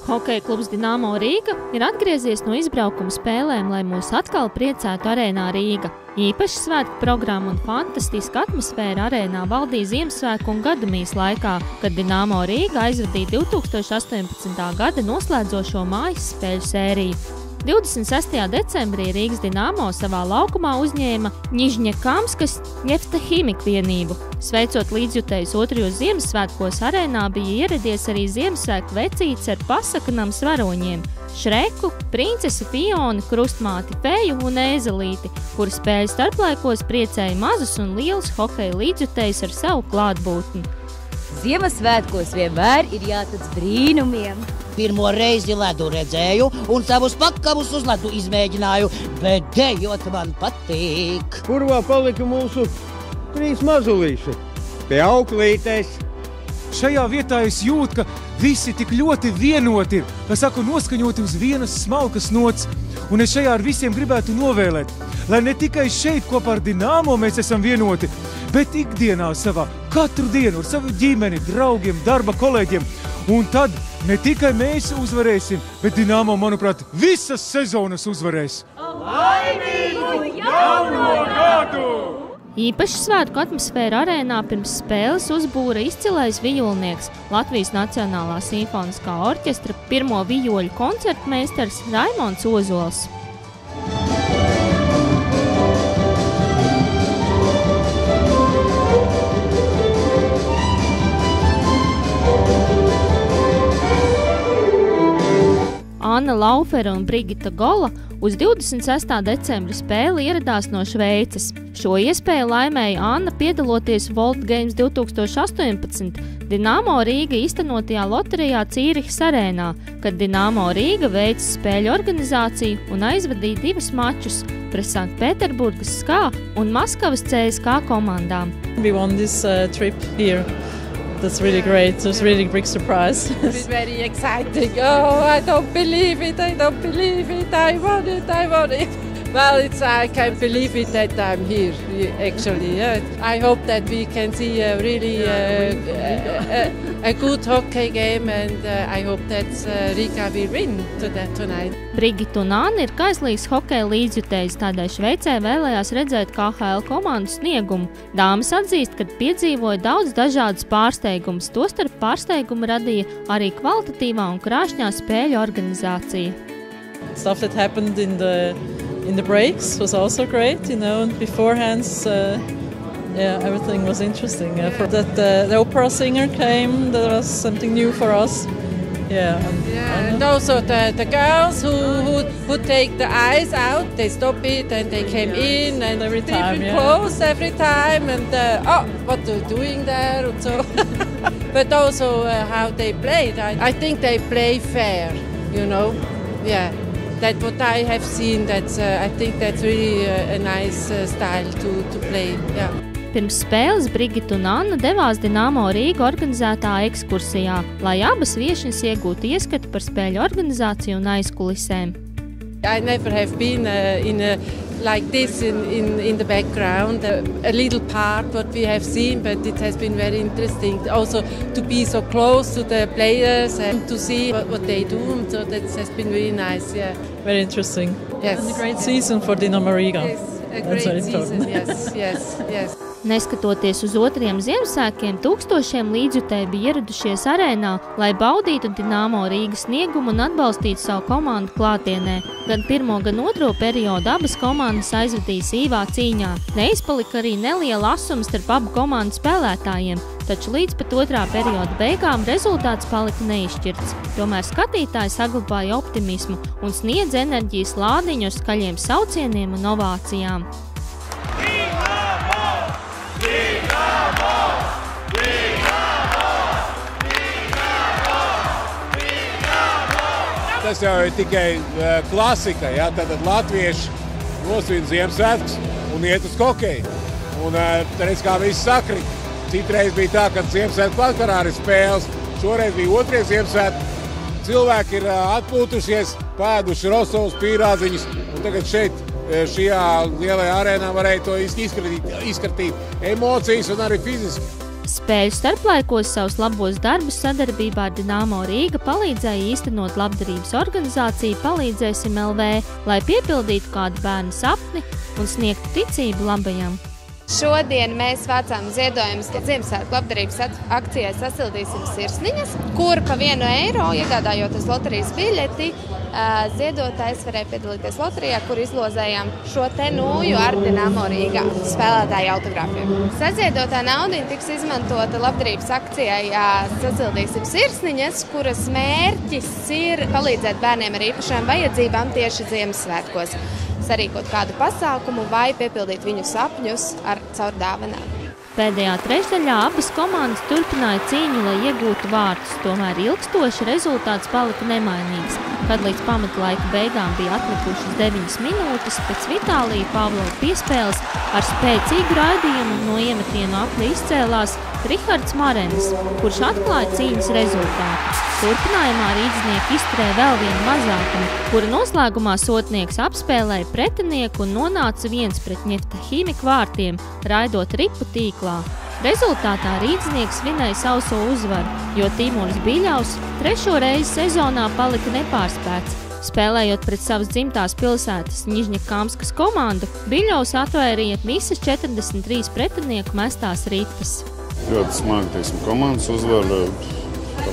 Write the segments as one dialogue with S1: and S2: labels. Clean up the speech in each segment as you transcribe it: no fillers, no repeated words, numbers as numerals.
S1: Hokeja klubs Dinamo Rīga ir atgriezies no izbraukuma spēlēm, lai mūs atkal priecētu arēnā Rīga. Īpaši svētku programma un fantastiska atmosfēra arēnā valdīja Ziemassvētku un gadamīs laikā, kad Dinamo Rīga aizvadīja 2018. gada noslēdzošo mājas spēļu sēriju. 26. decembrī Rīgas Dinamo savā laukumā uzņēma Ņižņekamskas Ņeftahimik vienību. Sveicot līdzjutējus otrajos Ziemassvētkos, arēnā bija ieradies arī Ziemassvētku vecītes ar pasakanams varoņiem – Šreku, princesi Fioni, krustmāti Feju un Ēzelīti, kuri spēļu starplaikos priecēja mazus un lielus hokeja līdzjutējus ar savu klātbūtni.
S2: Ziemassvētkos vienmēr ir jātic brīnumiem.
S3: Pirmo reizi ledu redzēju un savus pakavus uz ledu izmēģināju, bet dejot man patīk.
S4: Kurvā palika mūsu 3 mazulīši? Pie auklītes.
S5: Šajā vietā es jūtu, ka visi tik ļoti vienoti ir, noskaņoti uz vienas smalkas nots. Un es šajā ar visiem gribētu novēlēt, lai ne tikai šeit kopā ar Dinamo mēs esam vienoti, bet ikdienā katru dienu ar savu ģimeni, draugiem, darba kolēģiem. Un tad ne tikai mēs uzvarēsim, bet Dinamo, manuprāt, visas sezonas uzvarēs.
S1: Laimīgu jauno gadu! Īpaši svētku atmosfēra arēnā pirms spēles uzbūra izcilais vijolnieks, Latvijas Nacionālā simfoniskā orķestra pirmo vijoļu koncertmeistars Raimonds Ozols. Anna Laufera un Brigita Gola uz 26. decembra spēli ieradās no Šveices. Šo iespēju laimēja Anna piedaloties World Games 2018 Dinamo Rīga īstenotajā loterijā Cīrihas arēnā, kad Dinamo Rīga veica spēļu organizāciju un aizvadīja 2 mačus pret Sanktpēterburgas SKA un Maskavas CSKA komandām.
S6: We won this trip here. That's really great. It was really big surprise.
S7: It's very exciting. Oh, I don't believe it. I won it. Well, I can't believe it that I'm here, actually. I hope that we can see a really a good hockey game, and I hope that Riga will win tonight.
S1: Brigita un Anna ir kaislīgs hokeja līdzjutējs, tādēļ Šveicē vēlējās redzēt KHL komandu sniegumu. Dāmas atzīst, ka piedzīvoja daudz dažādas pārsteigumus, tostarp pārsteigumu radīja arī kvalitatīvā un krāšņā spēļu organizācija.
S6: Stuff that happened in the breaks was also great, and beforehand, everything was interesting. For that the opera singer came, that was something new for us.
S7: And also the girls who take the ice out, they stop it and they came in and
S6: every time,
S7: close every time and what they're doing there and so. But also how they played. I think they play fair, That's what I have seen. I think that's really a nice style to play. Yeah.
S1: Pirms spēles Brigita un Anna devās Dinamo Rīga organizētā ekskursijā, lai abas viešņas iegūtu ieskatu par spēļu organizāciju un aizkulisēm.
S7: I never have been like this in the background, a little part what we have seen, but it has been very interesting also to be so close to the players and to see what they do. So that has been really nice. Yeah.
S6: Very interesting.
S7: Yes.
S6: And a great season for Dinamo Riga.
S7: Yes, a great season. Yes.
S1: Neskatoties uz otriem Ziemassvētkiem, tūkstošiem līdzjutēji bija ieradušies arēnā, lai baudītu Dinamo Rīgas sniegumu un atbalstītu savu komandu klātienē. Gan pirmo, gan otro periodu abas komandas aizvadīja sīvā cīņā. Neizpalika arī neliela asuma starp abu komandu spēlētājiem, taču līdz pat otrā perioda beigām rezultāts palika neizšķirts. Tomēr skatītāji saglabāja optimismu un sniedz enerģijas lādiņu ar skaļiem saucieniem un ovācijām.
S8: Tas jau ir tikai klasika, tātad latvieši nosvin Ziemassvētkus un iet uz hokeju. Un redz, kā viss sakrit. Citreiz bija tā, ka Ziemassvētku vakarā ir spēles, šoreiz bija otrie Ziemassvētki. Cilvēki ir atpūtušies, pēduši rosovus, pīrādziņus, un tagad šeit, šajā lielajā arēnā varēja to izskatīt emocijas un arī fiziski.
S1: Spēļu starplaikos savus labos darbus sadarbībā ar Dinamo Rīga palīdzēja īstenot labdarības organizāciju Palīdzēsim LV, lai piepildītu kādu bērnu sapni un sniegtu ticību labajam.
S9: Šodien mēs vācām ziedojumus Ziemassvētku labdarības akcijai Sasildīsim sirsniņas, kur pa 1 eiro, iegādājoties loterijas biļeti, ziedotājs varēja piedalīties loterijā, kur izlozējām šo te nūju ar Dinamo Rīgā spēlētāju autogrāfiem. Saziedotā nauda tiks izmantota labdarības akcijai Sasildīsim sirsniņas, kuras mērķis ir palīdzēt bērniem ar īpašām vajadzībām tieši Ziemassvētkos, sarīkot kādu pasākumu vai piepildīt viņu sapņus caur dāvanām.
S1: Pēdējā trešdaļā abas komandas turpināja cīņu, lai iegūtu vārtus, tomēr ilgstoši rezultāts palika nemainīgs. Kad līdz pamatlaika beigām bija atlikušas 9 minūtes, pēc Vitālija Pavlova piespēles ar spēcīgu raidījumu no iemetienu apli izcēlās Rihards Marenis, kurš atklāja cīņas rezultātu. Turpinājumā rīdznieki izturēja vēl vienu mazākumu, kura noslēgumā sotnieks apspēlēja pretinieku un nonāca 1-pret Ņeftahimek vārtiem, raidot ripu tīklā. Rezultātā rīdznieks vinēja sauso uzvaru, jo Timurs Biļaus 3. reizi sezonā palika nepārspēts. Spēlējot pret savas dzimtās pilsētas Nižņakamskas komandu, Biļaus atvērīja visas 43 pretinieku mestās ripas.
S10: Ļoti smagi, teiksim, komandas uzvara.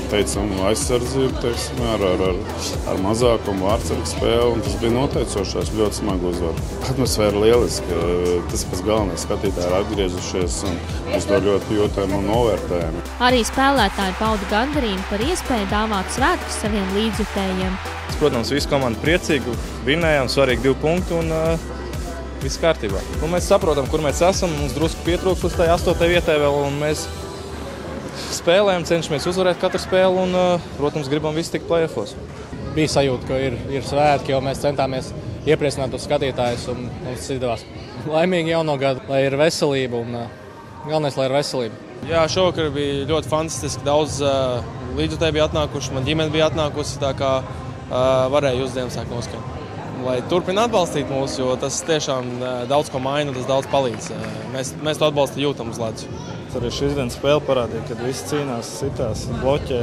S10: Teicam, aizsardzību, ar mazākumu vārdsargu spēli, un tas bija noteicošais, ļoti smagi uzvaru. Atmosfēra lieliska, tas pats galvenais, skatītāji ir atgriezušies, un mēs to ļoti jūtam un novērtējam.
S1: Arī spēlētāji pauda gandarījumu par iespēju dāvāt svētkus saviem līdzjutējiem.
S11: Protams, visa komanda priecīga, vinējām, svarīgi 2 punkti un viss kārtībā. Un mēs saprotam, kur mēs esam, mums drusku pietrūks līdz tai 8. vietai vēl, un mēs spēlējam, cenšamies uzvarēt katru spēli un, protams, gribam visi tikt play-offos.
S12: Bija sajūta, ka ir svētki, jo mēs centāmies iepriecināt tos skatītājus un mums izdevās. Laimīgi jauno gadu, lai ir veselība un galvenais, lai ir veselība.
S11: Jā, šovakar bija ļoti fantastiski. Daudz līdzjutēji bija atnākuši, man ģimene bija atnākusi, tā kā varēja uz Ziemassvētku noskaņot. Lai turpina atbalstīt mūs, jo tas tiešām daudz ko maina, tas daudz palīdz. Mēs to atbalstu jūtam uz ledus.
S13: Arī šīs dienas spēle parādīja, kad visi cīnās, sitās, bloķē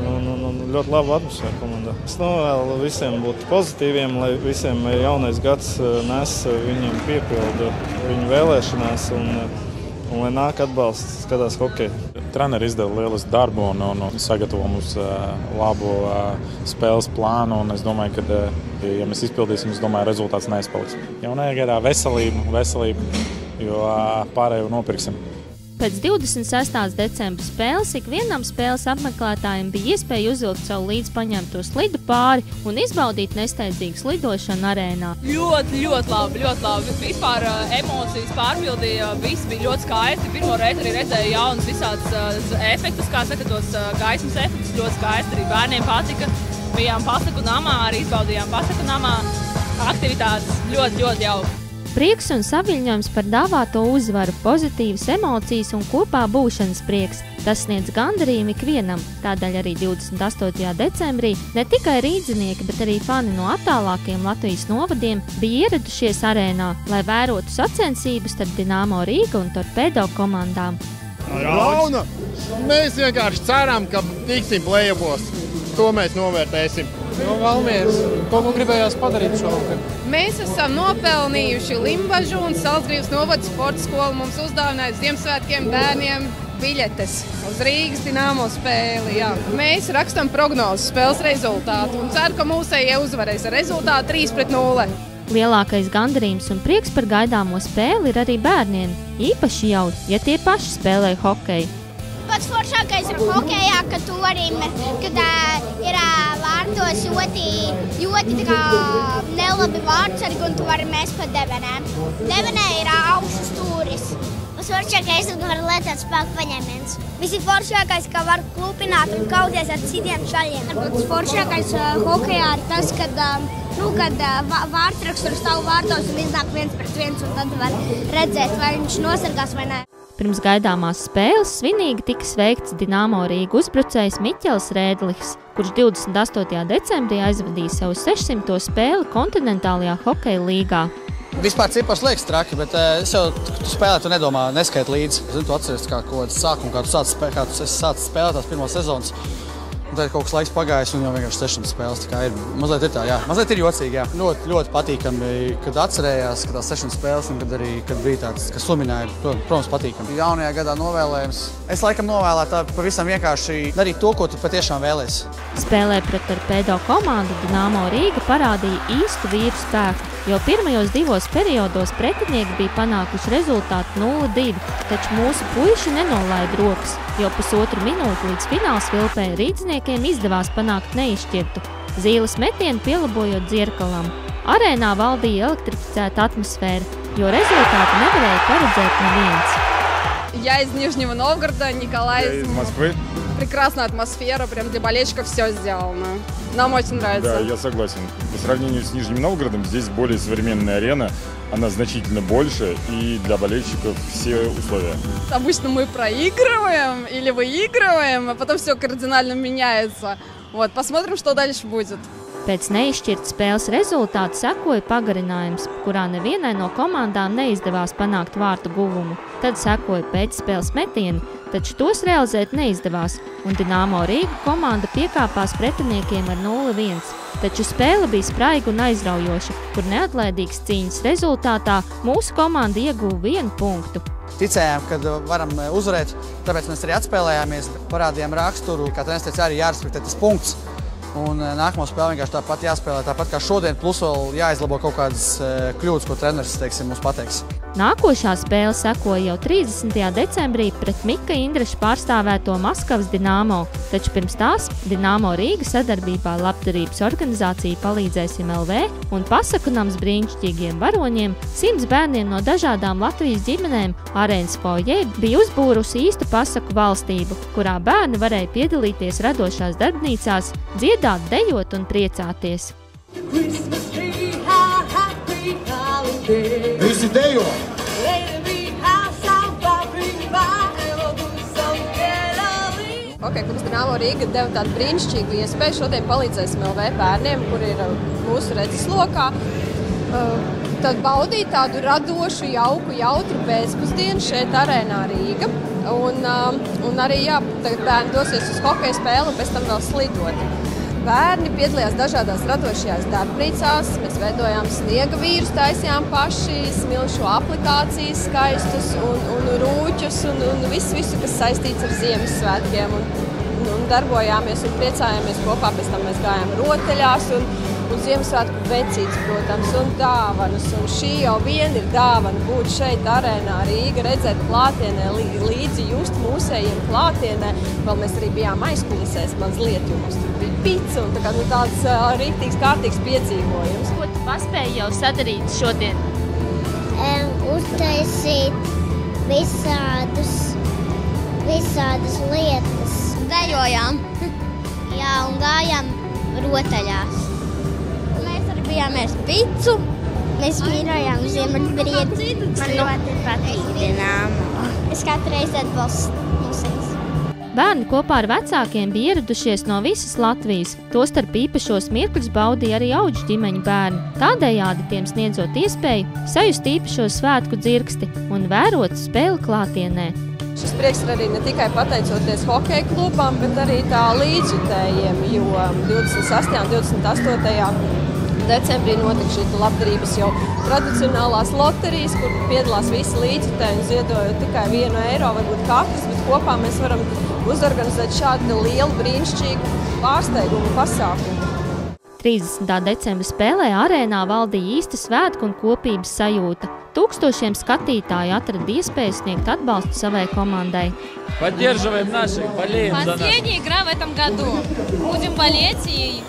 S13: un ļoti laba atmosfēra komandā. Es novēlu visiem būt pozitīviem, lai visiem jaunais gads nes viņiem piepildu viņu vēlēšanās un lai nāk atbalsts, skatās hokeju.
S14: Treneri izdeva lielisku darbu un sagatavo mums labu spēles plānu, un es domāju, ka, ja mēs izpildīsim, es domāju, rezultāts neizpaliks. Jaunajā gadā veselību, jo pārējo nopirksim.
S1: Pēc 26. decembra spēles ikvienam spēles apmeklētājiem bija iespēja uzvilkt savu līdz paņemto slidu pāri un izbaudīt nesteidzīgu slidošanu arēnā.
S15: Ļoti labi. Vispār emocijas pārpildīja, viss bija ļoti skaisti. Pirmo reizi arī redzēju jaunas visādas efektus, kā saka, tos gaismas efektus, ļoti skaisti. Arī bērniem patika. Bijām pasaku namā, arī izbaudījām pasaku namā. Aktivitātes ļoti jauki.
S1: Prieks un saviļņojums par dāvāto uzvaru, pozitīvas emocijas un kopā būšanas prieks. Tas sniedz gandarījumu ikvienam, tādēļ arī 28. decembrī ne tikai rīdzinieki, bet arī fani no attālākiem Latvijas novadiem bija ieradušies arēnā, lai vērotu sacensības starp Dinamo Rīga un Torpedo komandām.
S16: Rauna! Mēs vienkārši ceram, ka tiksim play-offos. To mēs novērtēsim.
S12: Jo Valmieras kaut ko gribējās padarīt šovakar.
S17: Mēs esam nopelnījuši Limbažu un Salzgrības novada sporta skolu. Mums uzdāvināja Ziemassvētkiem bērniem biļetes uz Rīgas Dinamo spēli. Jā. Mēs rakstam prognozes spēles rezultātu un ceru, ka mūsējie uzvarēs ar rezultātu 3-0.
S1: Lielākais gandarījums un prieks par gaidāmo spēli ir arī bērniem. Īpaši jau, ja tie paši spēlē hokeju.
S18: Pats foršākais ir hokejā, ka tu arī, kad ir vārtos ļoti nelabi vārdsargi un tu vari mest pa devenēm. Devenē ir augšas stūris. Tas foršākais ir, ka var lietāt spēku paņēmiens. Visforšākais, ka var klupināt un kauties ar citiem šaļiem. Tas foršākais hokejā ir tas, kad vārtraksturs stāv vārtos un iznāk 1-1 un tad var redzēt, vai viņš nosargās vai nē.
S1: Pirms gaidāmās spēles svinīgi tika sveikts Dinamo Rīga uzbrucējs Miķels Rēdliks, kurš 28. decembrī aizvadīja savu 600. spēli kontinentālajā hokeja līgā.
S19: Vispār cipars liekas traki, bet es jau tu spēlē, tu nedomā, neskaiti līdzi. Zini, tu atceries kā kaut kāds sākumu, kā tu sāc spēlēt tās pirmās sezonas. Un tad kaut kas laiks pagājis un jau vienkārši 600 spēles. Tā kā ir, mazliet ir tā, jā. Mazliet ir jocīgi, jā. Ļoti patīkami, kad atcerējās, ka tās 600 spēles un kad bija tāds, kas sumināja, protams, patīkami. Jaunajā gadā novēlējums. Es laikam novēlētu pavisam vienkārši darīt to, ko tu patiešām vēlies.
S1: Spēlē pret Torpedo komandu Dinamo Rīga parādīja īstu vīru spēku. Jau pirmajos 2 periodos pretinieki bija panākuši rezultātu 0-2, taču mūsu puiši nenolaida rokas. Jau pusotru minūti līdz fināls vilpē rīdziniekiem izdevās panākt neizšķirtu. Zīles metienu pielabojot Dzierkalam. Arēnā valdīja elektrificēta atmosfēra, jo rezultātu nevarēja paredzēt neviens.
S20: Я из Нижнего Новгорода, Николай из
S21: Москвы.
S20: Прекрасная атмосфера, прям для болельщиков все сделано. Нам очень нравится.
S21: Да, я согласен. По сравнению с Нижним Новгородом, здесь более современная арена, она значительно больше, и для болельщиков все условия.
S20: Обычно мы проигрываем или выигрываем, а потом все кардинально меняется. Вот, посмотрим, что дальше будет.
S1: Pēc neizšķirta spēles rezultāta sekoja pagarinājums, kurā nevienai no komandām neizdevās panākt vārtu guvumu. Tad sekoja pēcspēles metieni, taču tos realizēt neizdevās, un Dinamo Rīga komanda piekāpās pretiniekiem ar 0-1. Taču spēle bija spraiga un aizraujoša, kur neatlaidīgas cīņas rezultātā mūsu komanda ieguva 1 punktu.
S19: Ticējām, ka varam uzvarēt, tāpēc mēs arī atspēlējāmies, parādījām raksturu, kā treneris teica, arī jārespektē tas punkts. Un nākamo spēli vienkārši tāpat jāspēlē, tāpat kā šodien, plus vēl jāizlabo kaut kādas kļūdas, ko treneris, mums pateiks.
S1: Nākošā spēle sekoja jau 30. decembrī pret Mika Indraša pārstāvēto Maskavas Dinamo, taču pirms tās Dinamo Rīga sadarbībā labdarības organizācija Palīdzēsim LV un pasaku nams brīnišķīgiem varoņiem 100 bērniem no dažādām Latvijas ģimenēm arēnas foijē bija uzbūrusi īstu pasaku valstību, kurā bērni varēja piedalīties radošās darbnīcās, dziedāt, dejot un priecāties.
S22: Visi dejo!
S20: Klubs Dinamo Rīga deva tādu brīnišķīgu iespēju šodien Palīdzēsim LV bērniem, kur ir mūsu redzeslokā. Tad baudīt tādu radošu, jauku, jautru pēcpusdienu šeit arēnā Rīga. Un arī tagad bērni dosies uz hokeja spēli un pēc tam vēl slidot. Bērni piedalījās dažādās radošajās darbnīcās, mēs veidojām sniega vīrus, taisījām paši, smilšu aplikācijas skaistus un rūķus un visu, kas saistīts ar Ziemassvētkiem. Un darbojāmies un priecājāmies kopā, pēc tam mēs gājām rotaļās un Ziemassvētku vecītes, protams, un dāvanas. Un šī jau vien ir dāvana būt šeit arēnā Rīga, redzēt klātienē, līdzi just mūsējiem klātienē. Vēl mēs arī bijām aizkulisēs mazliet, jo mums tur bija pica un tāds rīktīgs, kārtīgs piedzīvojums.
S1: Ko tu paspēji jau sadarīt šodien?
S18: Uztaisīt visādas lietas. Dejojām. Jā, un gājām rotaļās. Mēs arī bijāmies picu. Mēs mīļojām Ziemeļbriedu. Man ļoti patīk Dinamo. Es katru reizi atbalstu mūsiņas.
S1: Bērni kopā ar vecākiem bija ieradušies no visas Latvijas, tostarp īpašos mirkļus baudīja arī audžu ģimeņu bērni, tādējādi tiem sniedzot iespēju sajust īpašo svētku dzirksti un vērot spēli klātienē.
S20: Šis prieks ir arī ne tikai pateicoties hokeja klubam, bet arī tā līdzjutējiem, jo 28. un 28. decembrī notika šī labdarības jau tradicionālās loterijas, kur piedalās visi līdzjutēji un ziedojot tikai 1 eiro, varbūt katrs, bet kopā mēs varam uzorganizēt šādu lielu, brīnišķīgu pārsteigumu pasākumu.
S1: 30. decembra spēlē arēnā valdīja īsta svētku un kopības sajūta. Tūkstošiem skatītāju atrada iespēju sniegt atbalstu savai komandai.
S23: Поддерживаем наших, болеем за нас.
S24: Последняя игра в этом году. Будем болеть и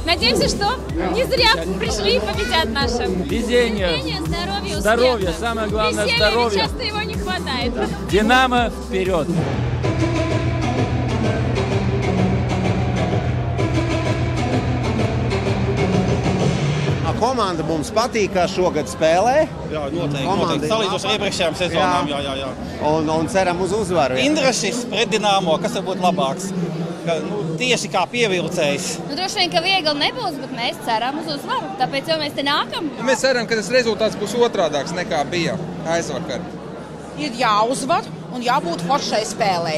S24: надеемся, что не зря пришли и победят наши.
S23: Везение,
S24: здоровья,
S23: здоровье,
S24: успеха.
S23: самое главное
S24: Веселья,
S23: здоровье.
S24: часто его не хватает.
S23: Динамо вперед!
S4: Komanda mums patīk, kā šogad spēlē.
S25: Jā, noteikti. Salīdzinot ar iepriekšējām sezonām, jā.
S4: Un ceram uz uzvaru.
S25: Indrašis pret Dinamo, kas var būt labāks? tieši kā pievilcējs.
S24: Droši vien, ka viegli nebūs, bet mēs ceram uz uzvaru. Tāpēc jau mēs te nākam.
S2: Mēs ceram, ka tas rezultāts būs otrādāks nekā bija aizvakar.
S3: Ir jāuzvar un jābūt foršai spēlē.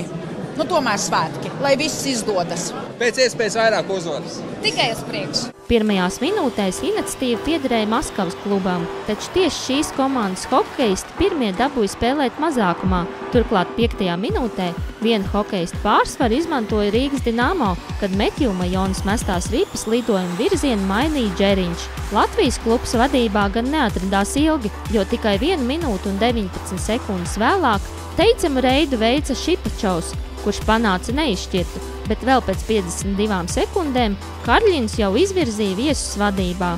S3: Tomēr svētki, lai viss izdodas.
S2: Pēc iespējas vairāk uzvaras.
S24: Tikai uz priekšu.
S1: Pirmajās minūtēs iniciatīva piederēja Maskavas klubam, taču tieši šīs komandas hokejisti pirmie dabūja spēlēt mazākumā. Turklāt 5. minūtē vienu hokejistu pārsvaru izmantoja Rīgas Dinamo, kad Metjuma Jonas mestās ripas lidojuma virzienu mainīja Džeriņš. Latvijas klubs vadībā gan neatradās ilgi, jo tikai 1 minūtu un 19 sekundes vēlāk teicamu reidu veica Šipačovs, kurš panāca neizšķirtu, bet vēl pēc 52 sekundēm Karļins jau izvirzīja viesus vadībā.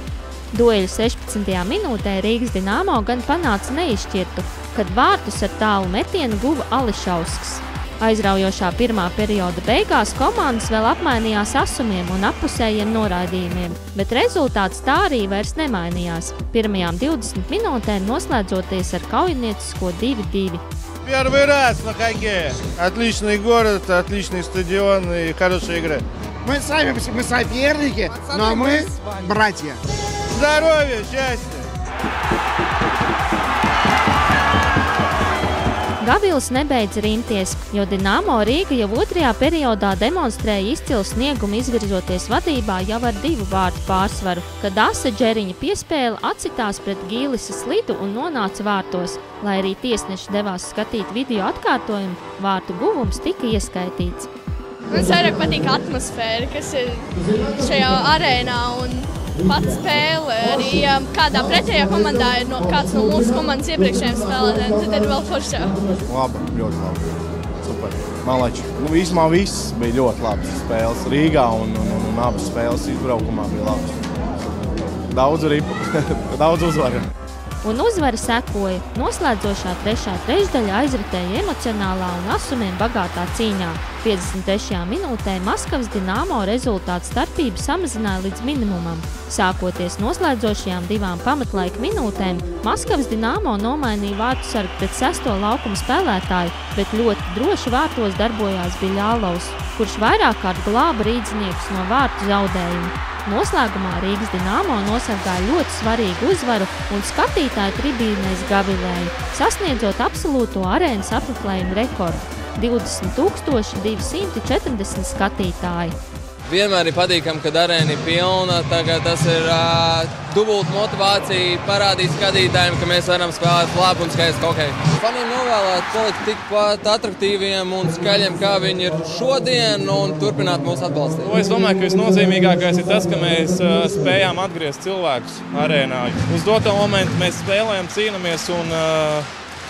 S1: Dueļa 16. minūtē Rīgas Dinamo gan panāca neizšķirtu, kad vārtus ar tālu metienu guva Ališausks. Aizraujošā pirmā perioda beigās komandas vēl apmainījās asumiem un appusējiem noraidījumiem, bet rezultāts tā arī vairs nemainījās. Pirmajām 20 minūtēm noslēdzoties ar kaujiniecisko 2-2.
S16: Первый раз на хоккее. Отличный город, отличный стадион и хорошая игра.
S5: Мы соперники, но мы братья.
S16: Здоровья, счастья!
S1: Gavils nebeidz rimties, jo Dinamo Rīga jau 2. periodā demonstrēja izcilu sniegumu izvirzoties vadībā jau ar 2 vārtu pārsvaru, kad Asa Džeriņa piespēle atsitās pret Gīlisas lidu un nonāca vārtos. Lai arī tiesneši devās skatīt video atkārtojumu, vārtu guvums tika ieskaitīts.
S24: Man vairāk patīk atmosfēra, kas ir šajā arēnā un pats spēle. Arī kādā pretējā komandā ir kāds no mūsu komandas iepriekšējiem spēlētājiem, tad ir vēl foršāk.
S16: Labi, ļoti labi. Super. Malači. Īsumā viss bija ļoti labs spēles Rīgā un abas spēles izbraukumā bija labas. Daudz ripu, daudz uzvaru.
S1: Un uzvara sekoja. Noslēdzošā 3. trešdaļa aizritēja emocionālā un asumiem bagātā cīņā. 53. minūtē Maskavas Dinamo rezultātu starpību samazināja līdz minimumam. Sākoties noslēdzošajām 2 pamatlaika minūtēm, Maskavas Dinamo nomainīja vārtu sargu pret 6. laukuma spēlētāju, bet ļoti droši vārtos darbojās Biļālovs, kurš vairāk kārt glāba rīdziniekus no vārtu zaudējumu. Noslēgumā Rīgas Dinamo nosargāja ļoti svarīgu uzvaru un skatītāju tribīnēs gavilēja, sasniedzot absolūto arēnas apmeklējumu rekordu – 20,240 skatītāji.
S6: Vienmēr ir patīkami, kad arēna ir pilna. Tagad tas ir dubulta motivācija parādīt skatītājiem, ka mēs varam spēlēt labu un skaistu hokeju. Faniem novēlēt palikt tikpat atraktīviem un skaļiem, kā viņi ir šodien, un turpināt mūs atbalstīt.
S11: Es domāju, ka visnozīmīgākais ir tas, ka mēs spējām atgriezt cilvēkus arēnā. Uz doto momentu mēs spēlējam, cīnamies un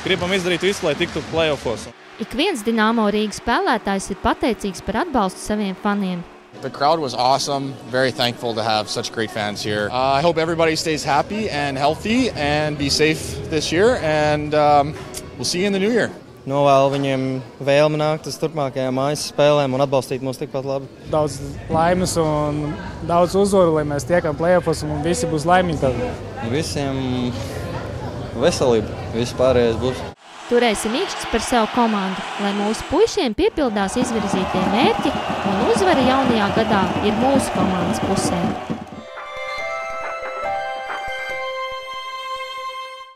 S11: gribam izdarīt visu, lai tiktu play-offos.
S1: Ik viens Dinamo Rīgas spēlētājs ir pateicīgs par atbalstu saviem faniem.
S22: The crowd was awesome. Very thankful to have such great fans here. I hope everybody stays happy and healthy and be safe this year. And we'll see you in the new year.
S26: Novēlu viņiem vēlmi nākt uz turpmākajām mājas spēlēm un atbalstīt mūs tikpat labi.
S12: Daudz laimes un daudz uzvaru, lai mēs tiekam play-offos un visi būs laimīgi.
S26: Visiem veselību. Viss pārējais būs.
S1: Turēsim īkšķis par savu komandu, lai mūsu puišiem piepildās izvirzītie mērķi un uzvara jaunajā gadā ir mūsu komandas pusē.